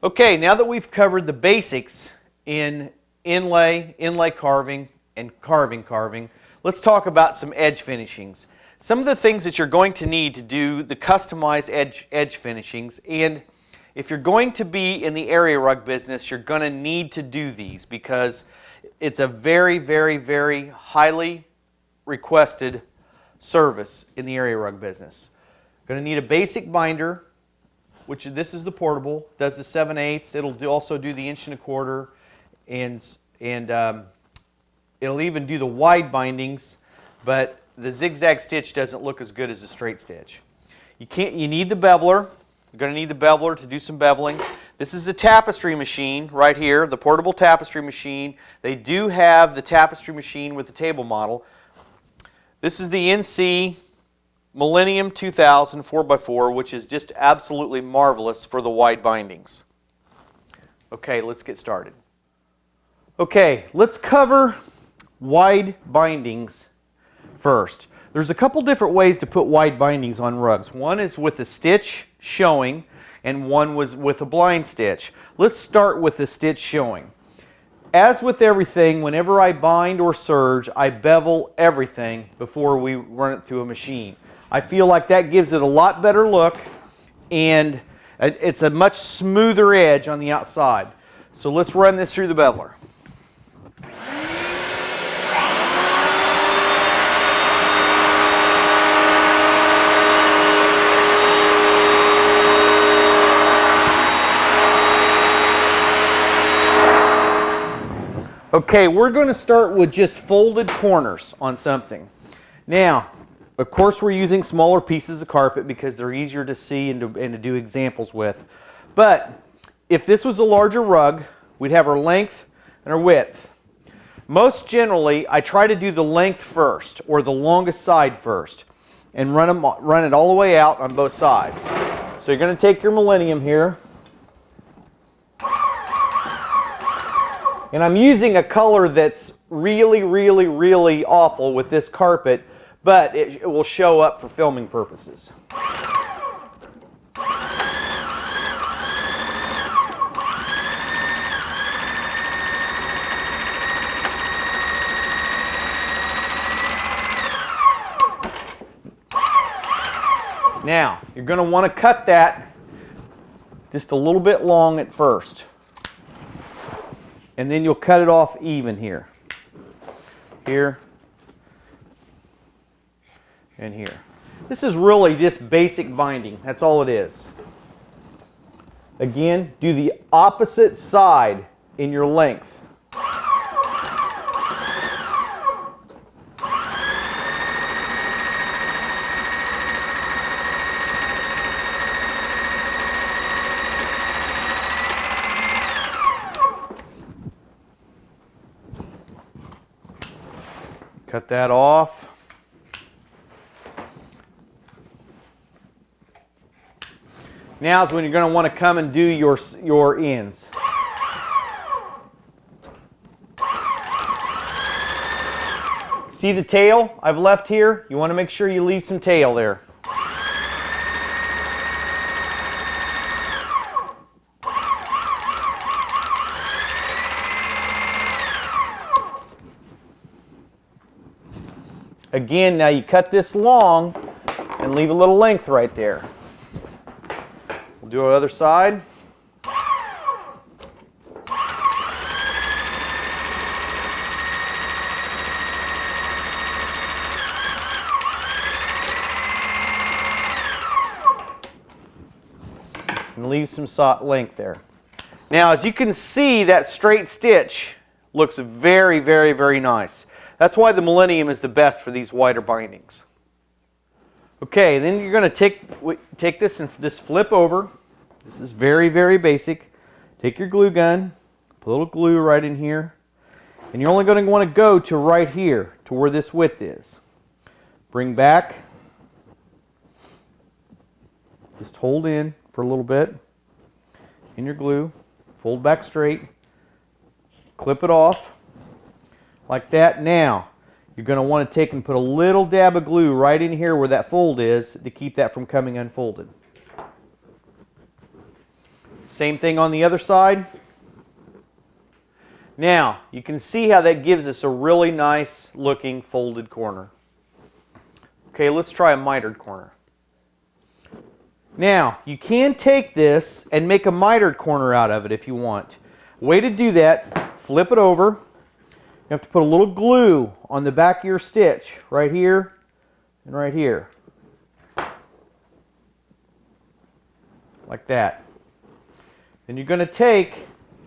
Okay, now that we've covered the basics in inlay carving, and carving, let's talk about some edge finishings. Some of the things that you're going to need to do the customized edge finishings, and if you're going to be in the area rug business, you're going to need to do these because it's a very, very, very highly requested service in the area rug business. Going to need a basic binder, which this is the portable, does the 7/8. It'll also do the 1 1/4 inch, and it'll even do the wide bindings, but the zigzag stitch doesn't look as good as a straight stitch. You need the beveler. You're going to need the beveler to do some beveling. This is a tapestry machine right here, the portable tapestry machine. They do have the tapestry machine with the table model. This is the NC Millennium 2000 4x4, which is just absolutely marvelous for the wide bindings. Okay, let's get started. Okay, let's cover wide bindings first. There's a couple different ways to put wide bindings on rugs. One is with a stitch showing, and one was with a blind stitch. Let's start with the stitch showing. As with everything, whenever I bind or serge, I bevel everything before we run it through a machine. I feel like that gives it a lot better look, and it's a much smoother edge on the outside. So let's run this through the beveler. Okay, we're going to start with just folded corners on something. Now, of course we're using smaller pieces of carpet because they're easier to see and to do examples with. But if this was a larger rug, we'd have our length and our width. Most generally, I try to do the length first, or the longest side first, and run it all the way out on both sides. So you're going to take your Millennium here. And I'm using a color that's really, really, really awful with this carpet, but it will show up for filming purposes. Now, you're going to want to cut that just a little bit long at first. And then you'll cut it off even here. Here. And here. This is really just basic binding. That's all it is. Again, do the opposite side in your length. Cut that off. Now is when you're going to want to come and do your ends. See the tail I've left here? You want to make sure you leave some tail there. Again, now you cut this long and leave a little length right there. We'll do our other side. And leave some length there. Now, as you can see, that straight stitch looks very, very, very nice. That's why the Millennium is the best for these wider bindings. Okay, then you're going to take this and just flip over. This is very, very basic. Take your glue gun, put a little glue right in here, and you're only going to want to go to right here, to where this width is. Bring back. Just hold in for a little bit in your glue. Fold back straight. Clip it off. Like that. Now, you're going to want to take and put a little dab of glue right in here where that fold is to keep that from coming unfolded. Same thing on the other side. Now, you can see how that gives us a really nice looking folded corner. Okay, let's try a mitered corner. Now, you can take this and make a mitered corner out of it if you want. Way to do that, flip it over. You have to put a little glue on the back of your stitch, right here and right here. Like that. Then you're going to take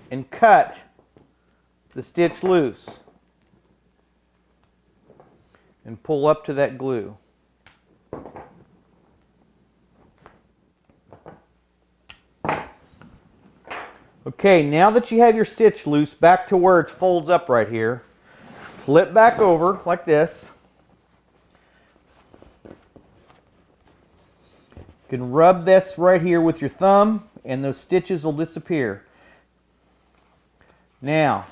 and cut the stitch loose and pull up to that glue. Okay, now that you have your stitch loose back to where it folds up right here, flip back over like this. You can rub this right here with your thumb and those stitches will disappear. Now,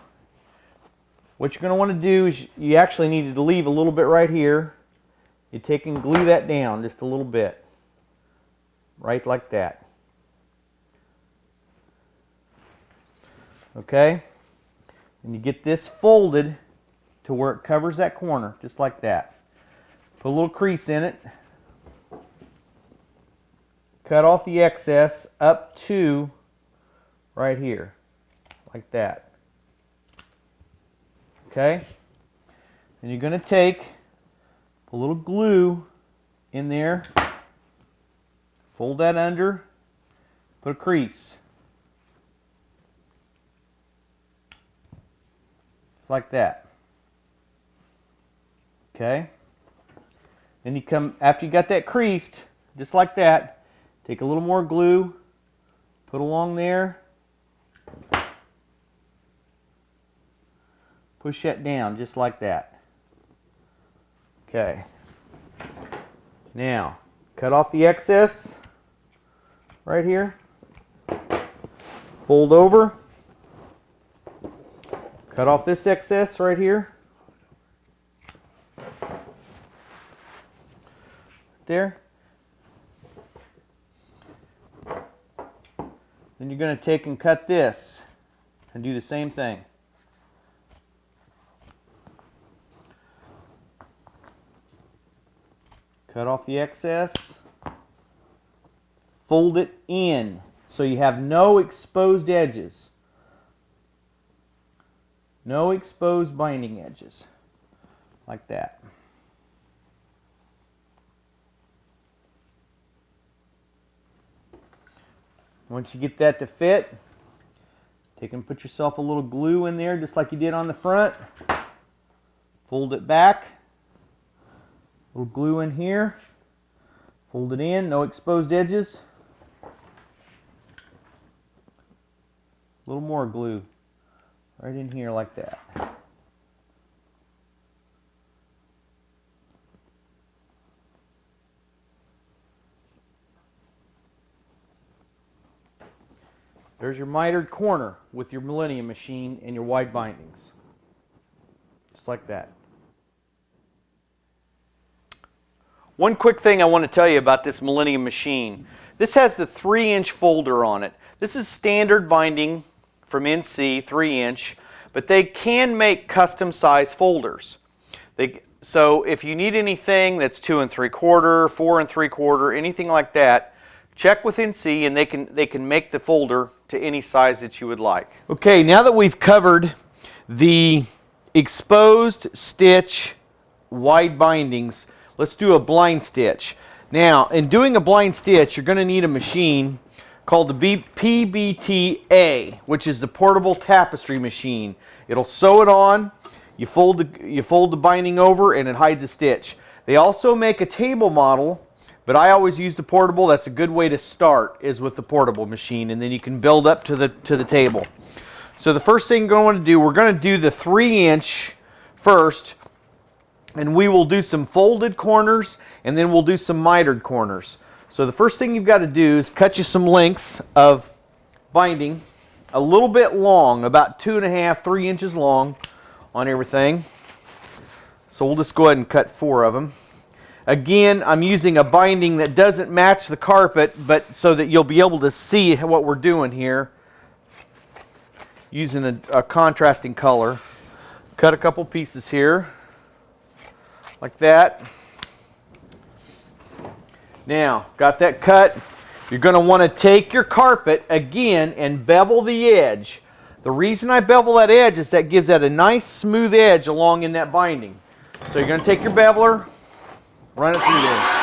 what you're going to want to do is you actually need to leave a little bit right here. You take and glue that down just a little bit. Right like that. Okay? And you get this folded to where it covers that corner, just like that. Put a little crease in it. Cut off the excess up to right here, like that. Okay? And you're going to take a little glue in there, fold that under, put a crease. Just like that. Okay? Then you come, after you got that creased, just like that, take a little more glue, put along there, push that down just like that. Okay. Now, cut off the excess right here, fold over, cut off this excess right here, there. Then you're going to take and cut this and do the same thing. Cut off the excess, fold it in so you have no exposed edges. No exposed binding edges, like that. Once you get that to fit, take and put yourself a little glue in there just like you did on the front. Fold it back. Little glue in here. Fold it in, no exposed edges. A little more glue right in here like that. There's your mitered corner with your Millennium machine and your wide bindings. Just like that. One quick thing I want to tell you about this Millennium machine. This has the 3-inch folder on it. This is standard binding from NC, 3-inch, but they can make custom size folders. So if you need anything that's 2 3/4, 4 3/4, anything like that, check with NC and they can make the folder to any size that you would like. Okay, now that we've covered the exposed stitch wide bindings, let's do a blind stitch. Now, in doing a blind stitch, you're going to need a machine called the PBTA, which is the portable tapestry machine. It'll sew it on, you fold the binding over, and it hides a stitch. They also make a table model, but I always use the portable. That's a good way to start, is with the portable machine, and then you can build up to the table. So the first thing you're going to want to do, we're going to do the 3-inch first, and we will do some folded corners, and then we'll do some mitered corners. So the first thing you've got to do is cut you some lengths of binding, a little bit long, about 2 1/2, 3 inches long on everything. So we'll just go ahead and cut 4 of them. Again, I'm using a binding that doesn't match the carpet, but so that you'll be able to see what we're doing here. Using a contrasting color. Cut a couple pieces here, like that. Now, got that cut. You're going to want to take your carpet again and bevel the edge. The reason I bevel that edge is that gives that a nice smooth edge along in that binding. So you're going to take your beveler, run it through there.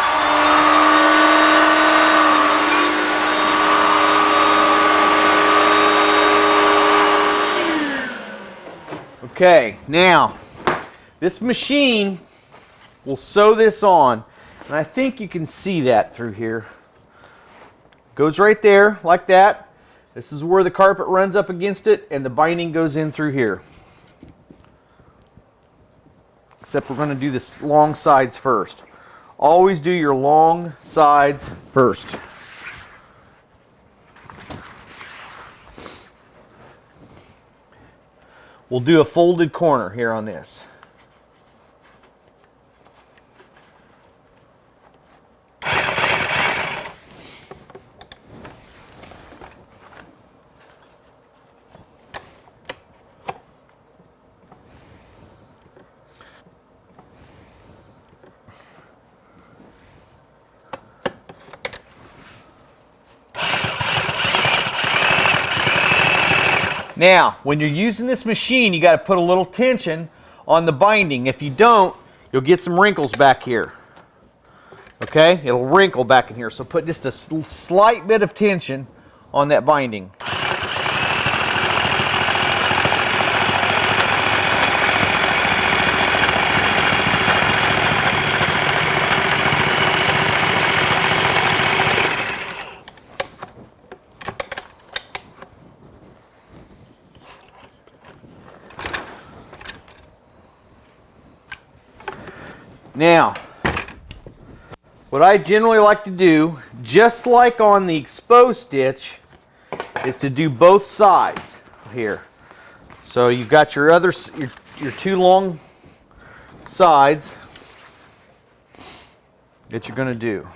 Okay, now this machine will sew this on, and I think you can see that through here. Goes right there like that. This is where the carpet runs up against it, and the binding goes in through here. Except we're going to do the long sides first. Always do your long sides first. We'll do a folded corner here on this. Now, when you're using this machine, you got to put a little tension on the binding. If you don't, you'll get some wrinkles back here. Okay? It'll wrinkle back in here. So put just a slight bit of tension on that binding. Now, what I generally like to do, just like on the exposed stitch, is to do both sides here. So you've got your two long sides that you're going to do.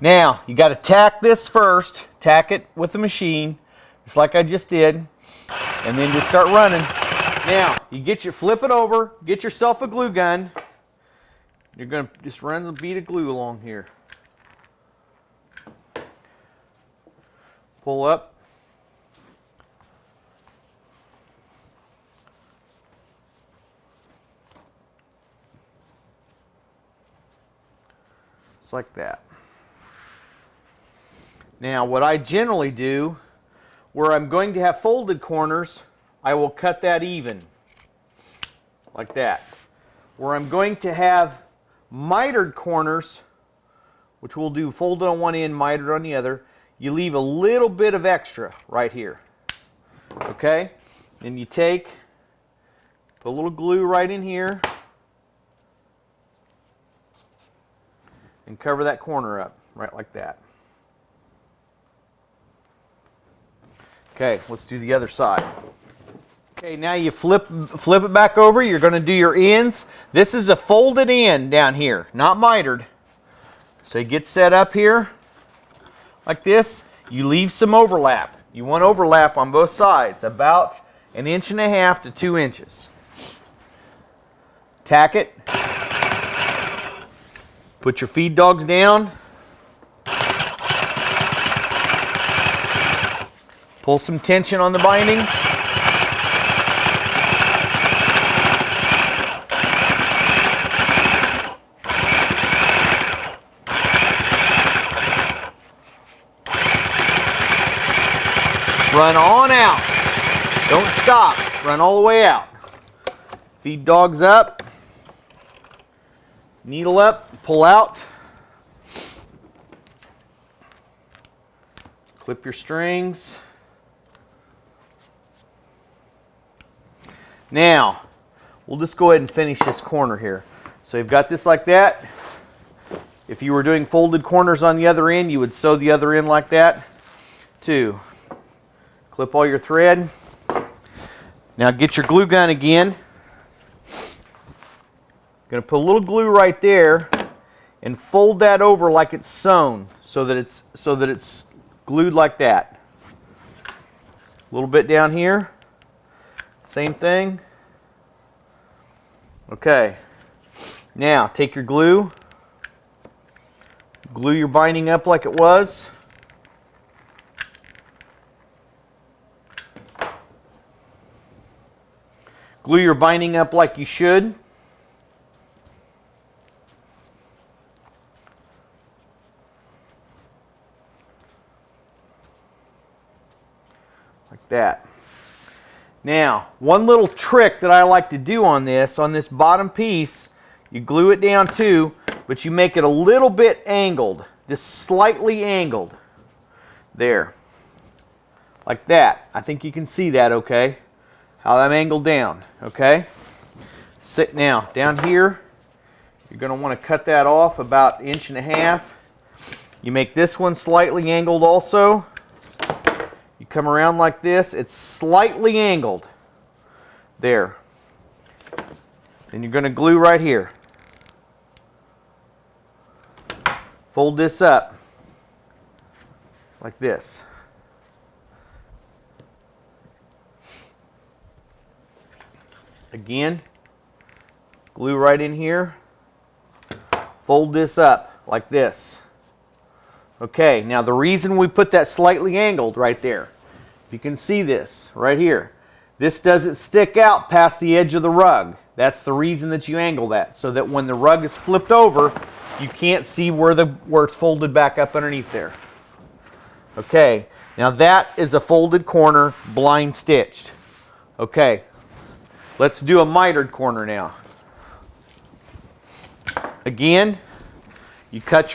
Now, you got to tack this first. Tack it with the machine, just like I just did, and then just start running. Now, flip it over, get yourself a glue gun. You're going to just run a bead of glue along here. Pull up. Just like that. Now, what I generally do, where I'm going to have folded corners, I will cut that even, like that. Where I'm going to have mitered corners, which we'll do folded on one end, mitered on the other, you leave a little bit of extra right here. Okay? And you put a little glue right in here, and cover that corner up, right like that. Okay, let's do the other side. Okay, now you flip it back over. You're going to do your ends. This is a folded end down here, not mitered. So you get set up here like this. You leave some overlap. You want overlap on both sides, about 1.5 to 2 inches. Tack it. Put your feed dogs down. Pull some tension on the binding. Run on out. Don't stop. Run all the way out. Feed dogs up. Needle up. Pull out. Clip your strings. Now, we'll just go ahead and finish this corner here. So you've got this like that. If you were doing folded corners on the other end, you would sew the other end like that. 2. Clip all your thread. Now get your glue gun again. Going to put a little glue right there and fold that over like it's sewn so that it's glued like that. A little bit down here. Same thing. Okay. Now take your glue. Glue your binding up like it was. Glue your binding up like you should. Like that. Now, one little trick that I like to do on this bottom piece, you glue it down too, but you make it a little bit angled, just slightly angled. There. Like that. I think you can see that okay. How I'm angled down, okay? Sit now, down here, you're going to want to cut that off about 1.5 inches. You make this one slightly angled also. You come around like this, it's slightly angled. There. Then you're going to glue right here. Fold this up like this. Again, glue right in here. Fold this up like this. Okay, now the reason we put that slightly angled right there, if you can see this right here, this doesn't stick out past the edge of the rug. That's the reason that you angle that, so that when the rug is flipped over, you can't see where it's folded back up underneath there. Okay, now that is a folded corner blind stitched. Okay, let's do a mitered corner now. Again, you cut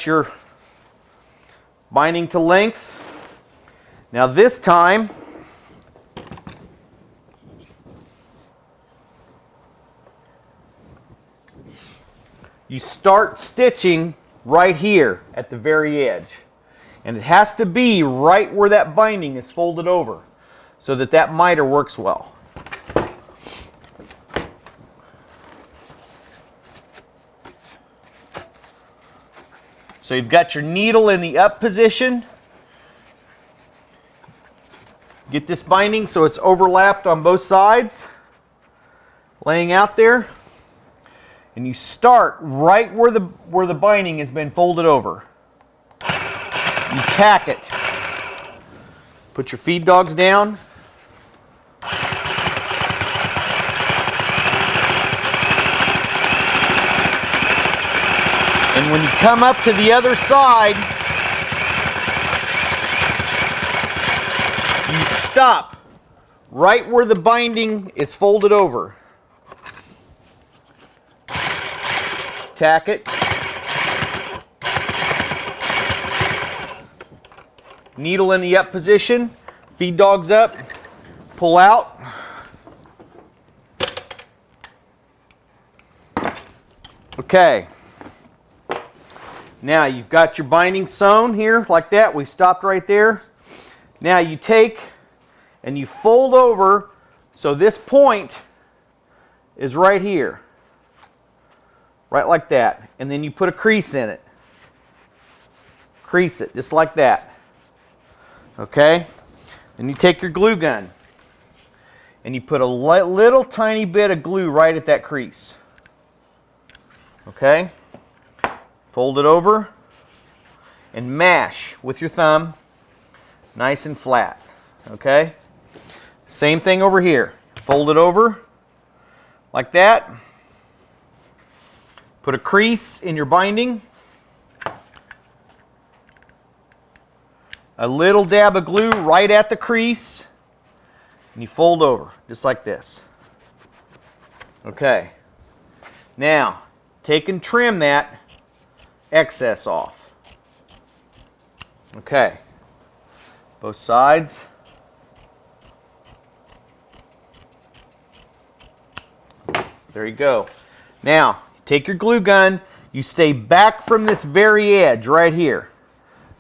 your binding to length. Now this time, you start stitching right here at the very edge. And it has to be right where that binding is folded over so that that miter works well. So you've got your needle in the up position. Get this binding so it's overlapped on both sides, laying out there. And you start right where the binding has been folded over. You tack it. Put your feed dogs down. And when you come up to the other side, you stop right where the binding is folded over. Tack it. Needle in the up position. Feed dogs up. Pull out. Okay. Now you've got your binding sewn here like that. We stopped right there. Now you take and you fold over so this point is right here. Right like that. And then you put a crease in it. Crease it just like that. Okay? Then you take your glue gun and you put a little tiny bit of glue right at that crease. Okay? Fold it over and mash with your thumb nice and flat. Okay? Same thing over here. Fold it over like that. Put a crease in your binding. A little dab of glue right at the crease. And you fold over just like this. Okay. Now, take and trim that excess off. Okay. Both sides. There you go. Now, take your glue gun, You stay back from this very edge right here.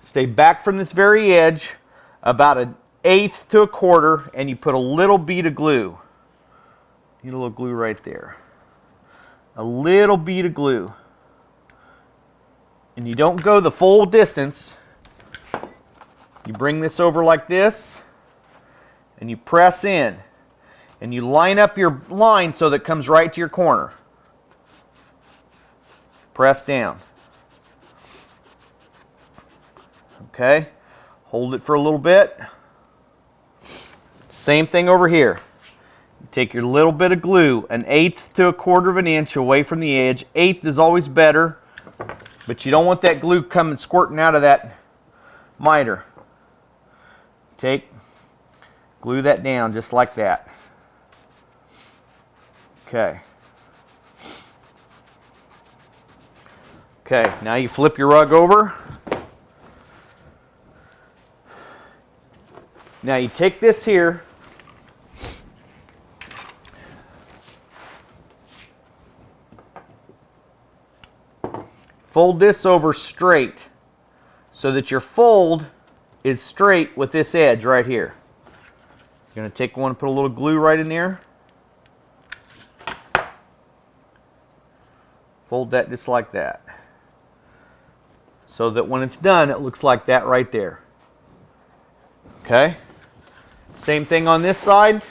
Stay back from this very edge about 1/8 to 1/4, and you put a little bead of glue. Need a little glue right there. A little bead of glue. And you don't go the full distance. You bring this over like this, and you press in. And you line up your line so that it comes right to your corner. Press down. Okay, hold it for a little bit. Same thing over here. You take your little bit of glue, 1/8 to 1/4 of an inch away from the edge. 1/8 is always better, but you don't want that glue coming squirting out of that miter. Glue that down just like that. Okay. Okay, now you flip your rug over. Now you take this here, fold this over straight so that your fold is straight with this edge right here. You're going to take one and put a little glue right in there. Fold that just like that. So that when it's done, it looks like that right there. Okay? Same thing on this side.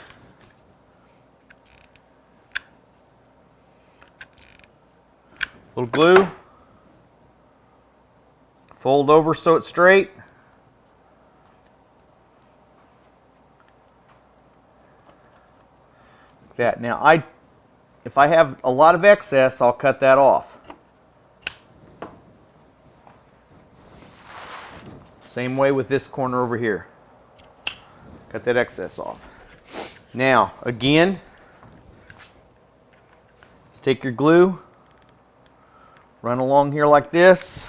Little glue. Fold over so it's straight. Like that. Now, if I have a lot of excess, I'll cut that off. Same way with this corner over here. Cut that excess off. Now, again, let's take your glue, run along here like this.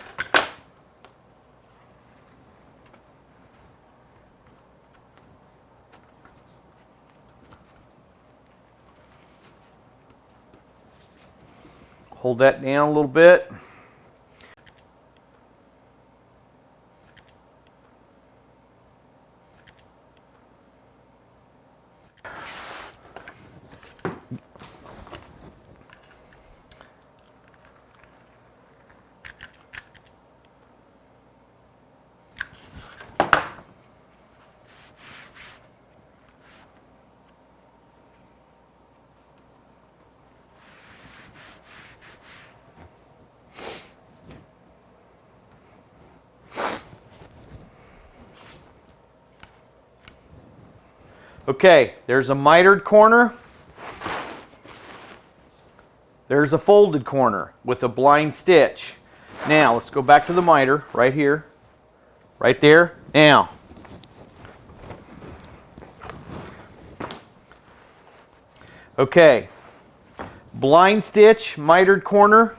Hold that down a little bit. Okay, there's a mitered corner. There's a folded corner with a blind stitch. Now, let's go back to the miter right here. Right there. Now, okay, blind stitch, mitered corner,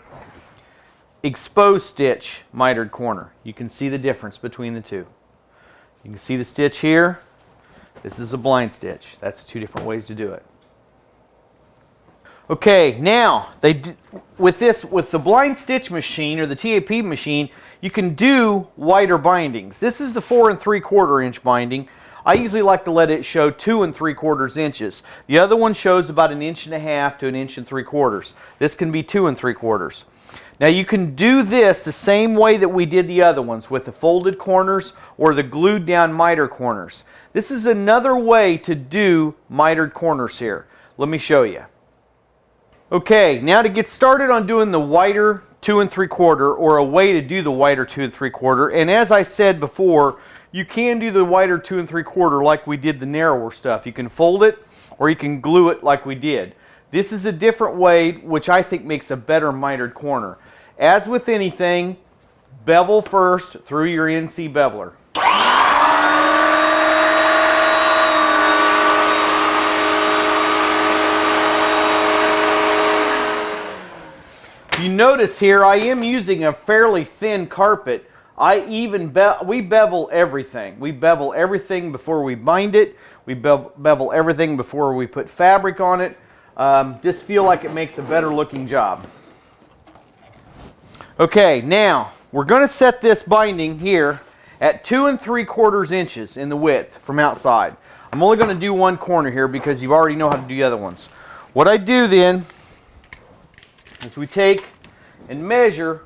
exposed stitch, mitered corner. You can see the difference between the two. You can see the stitch here. This is a blind stitch. That's two different ways to do it. Okay, now with the blind stitch machine or the TAP machine, you can do wider bindings. This is the 4 3/4 inch binding. I usually like to let it show 2 3/4 inches. The other one shows about 1.5 inches to 1 3/4 inches. This can be 2 3/4. Now you can do this the same way that we did the other ones with the folded corners or the glued down miter corners. This is another way to do mitered corners here. Let me show you. Okay, now to get started on doing the wider 2 3/4 or a way to do the wider 2 3/4, and as I said before, you can do the wider 2 3/4 like we did the narrower stuff. You can fold it or you can glue it like we did. This is a different way which I think makes a better mitered corner. As with anything, bevel first through your NC beveler. You notice here I am using a fairly thin carpet. We bevel everything. We bevel everything before we bind it. We bevel everything before we put fabric on it. Just feel like it makes a better looking job. Okay, now we're going to set this binding here at 2 3/4 inches in the width from outside. I'm only going to do one corner here because you already know how to do the other ones. What I do then is we take and measure.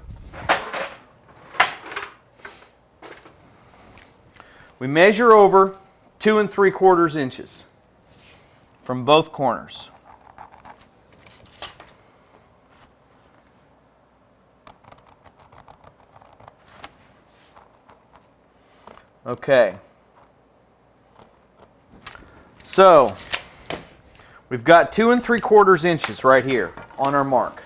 We measure over 2 3/4 inches from both corners. Okay. So we've got 2 3/4 inches right here on our mark.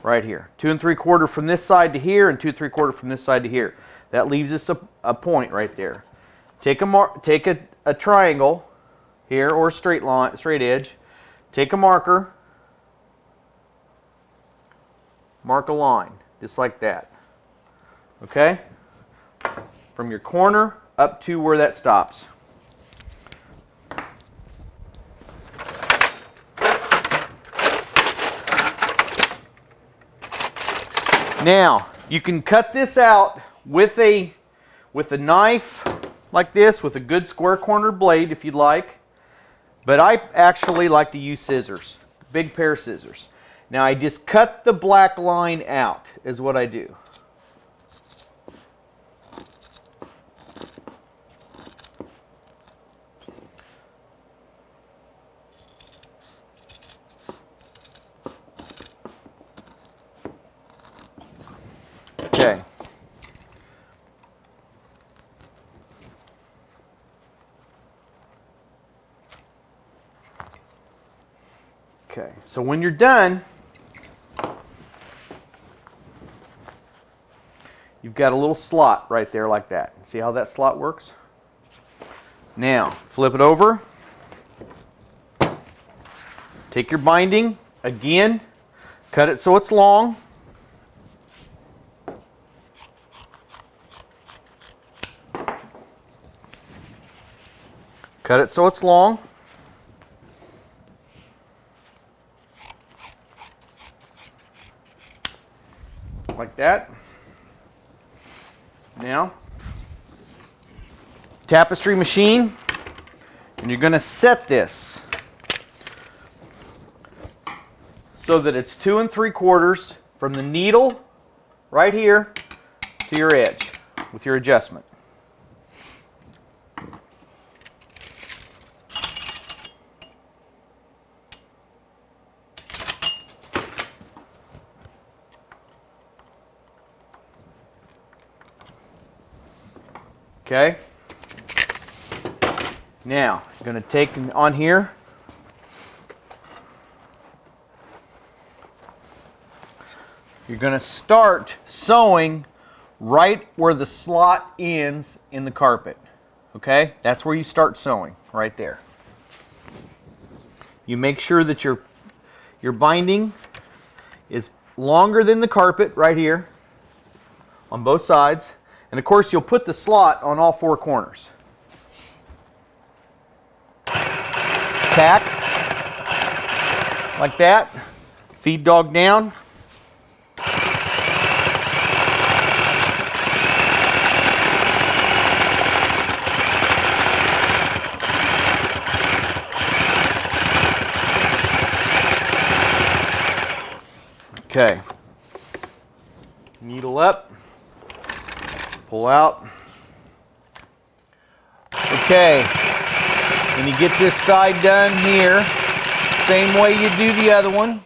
Right here. 2 3/4 from this side to here and 2 3/4 from this side to here. That leaves us a point right there. Take a triangle here or a straight edge. Take a marker. Mark a line just like that. Okay? From your corner up to where that stops. Now, you can cut this out with a knife like this, with a good square corner blade if you'd like. But I actually like to use scissors, big pair of scissors. Now I just cut the black line out is what I do. Okay. Okay, so when you're done, you've got a little slot right there like that. See how that slot works? Now, flip it over. Take your binding, again, cut it so it's long. Cut it so it's long. Like that. Now, tapestry machine, and you're going to set this so that it's 2 3/4 from the needle right here to your edge with your adjustment. Okay. Now, I'm going to take on here. You're going to start sewing right where the slot ends in the carpet. Okay? That's where you start sewing, right there. You make sure that your binding is longer than the carpet right here on both sides. And of course, you'll put the slot on all 4 corners. Tack, like that. Feed dog down. Okay. Needle up. Pull out. Okay, when you get this side done here, same way you do the other one.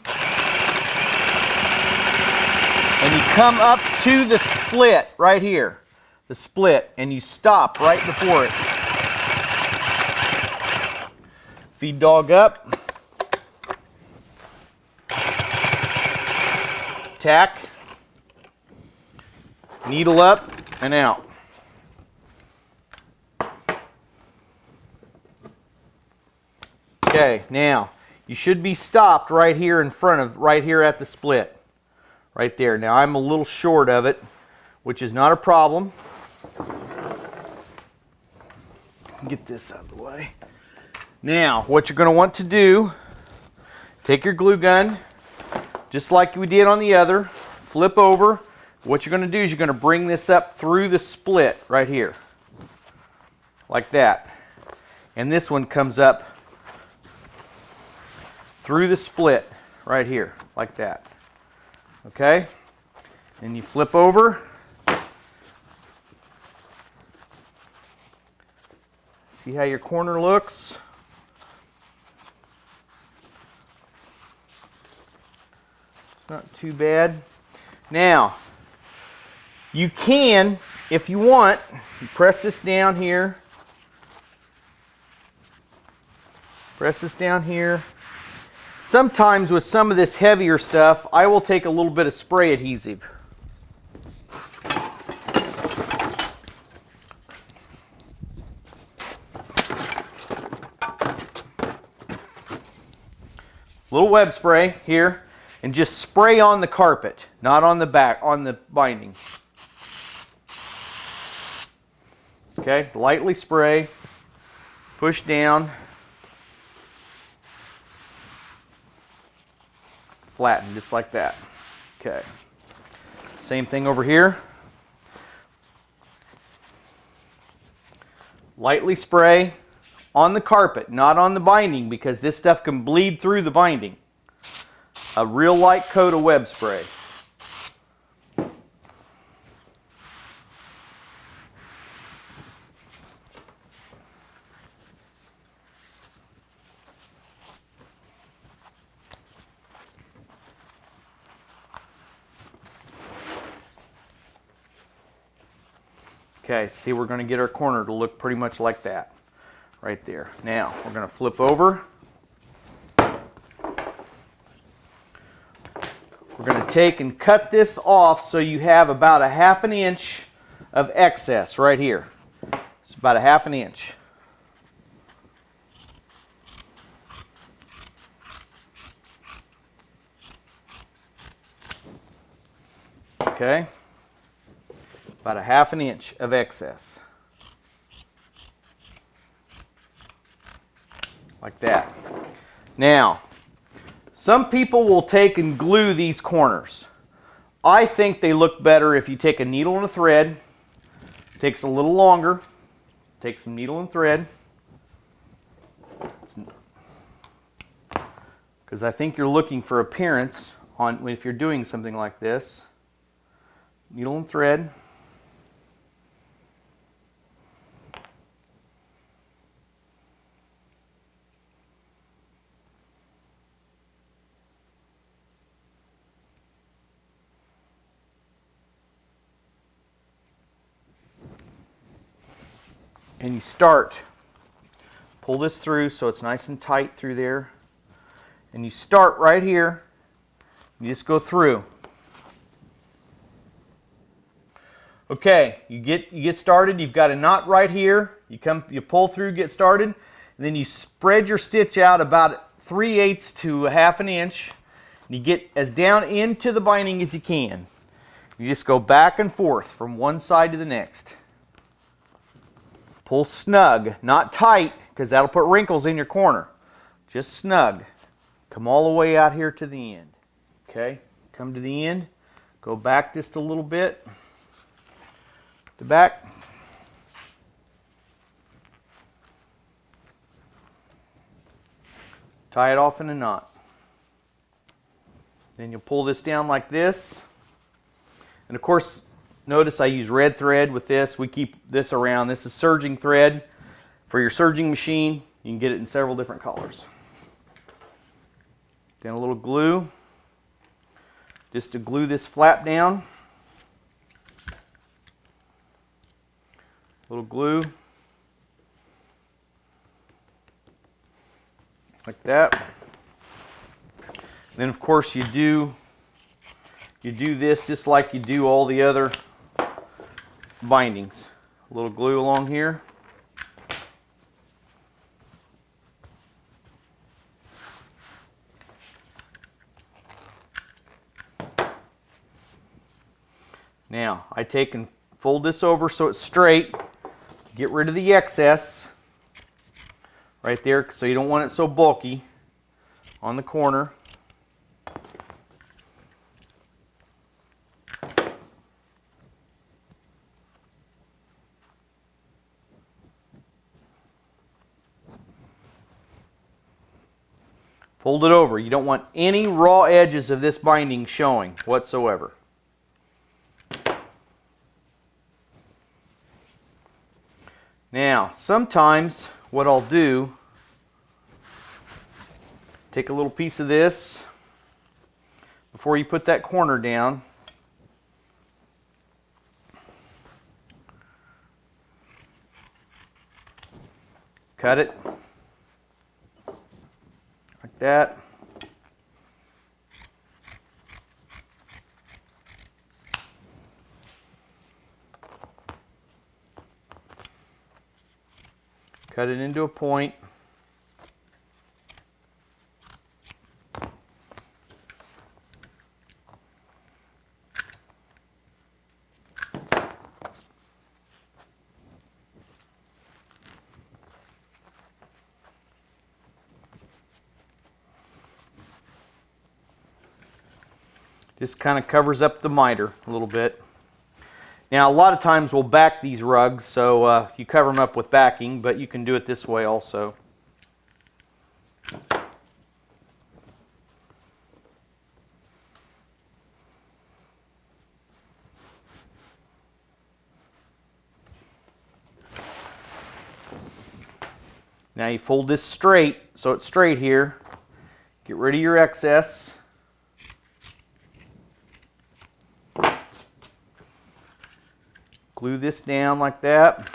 And you come up to the split right here, the split, and you stop right before it. Feed dog up. Tack. Needle up and out. Okay, now you should be stopped right here in front of, right here at the split. Right there. Now I'm a little short of it, which is not a problem. Get this out of the way. Now, what you're going to want to do, take your glue gun, just like we did on the other, flip over, What you're going to do is you're going to bring this up through the split right here, like that. And this one comes up through the split right here, like that. Okay? And you flip over. See how your corner looks? It's not too bad. Now, you can, if you want, you press this down here. Press this down here. Sometimes with some of this heavier stuff, I will take a little bit of spray adhesive. Little web spray here, and just spray on the carpet, not on the back, on the binding. Okay, lightly spray, push down, flatten just like that. Okay, same thing over here. Lightly spray on the carpet, not on the binding, because this stuff can bleed through the binding. A real light coat of web spray. Okay, see, we're going to get our corner to look pretty much like that right there. Now, we're going to flip over. We're going to take and cut this off so you have about a 1/2 inch of excess right here. It's about a 1/2 inch. Okay, about a 1/2 inch of excess. Like that. Now, some people will take and glue these corners. I think they look better if you take a needle and a thread. It takes a little longer. Take some needle and thread. Because I think you're looking for appearance on if you're doing something like this. Needle and thread. And you start, pull this through so it's nice and tight through there. And you start right here. You just go through. Okay, you get started. You've got a knot right here. You pull through, get started, and then you spread your stitch out about 3/8 to a 1/2 inch. And you get as down into the binding as you can. You just go back and forth from one side to the next. Pull snug, not tight, because that'll put wrinkles in your corner. Just snug. Come all the way out here to the end. Okay, come to the end. Go back just a little bit. The back. Tie it off in a knot. Then you'll pull this down like this. And of course, notice I use red thread with this. We keep this around. This is serging thread. For your serging machine, you can get it in several different colors. Then a little glue, just to glue this flap down. A little glue, like that. And then of course you do this just like you do all the other bindings. A little glue along here. Now, I take and fold this over so it's straight. Get rid of the excess right there, so you don't want it so bulky on the corner. Fold it over. You don't want any raw edges of this binding showing whatsoever. Now, sometimes what I'll do, take a little piece of this before you put that corner down. Cut it like that. Cut it into a point. Just kind of covers up the miter a little bit. Now, a lot of times we'll back these rugs, so you cover them up with backing, but you can do it this way also. Now you fold this straight, so it's straight here. Get rid of your excess. Glue this down like that.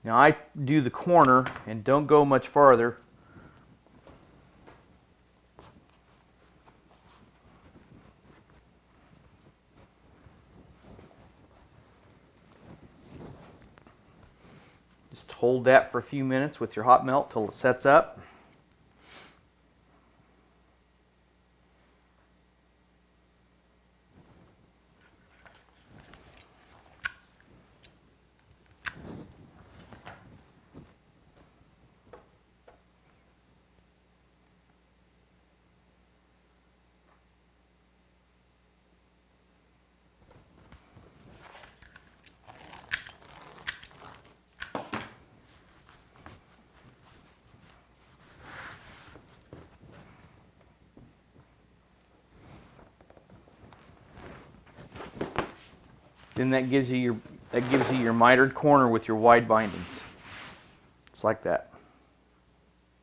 Now I do the corner and don't go much farther. Just hold that for a few minutes with your hot melt till it sets up. Then that gives you your mitered corner with your wide bindings. It's like that.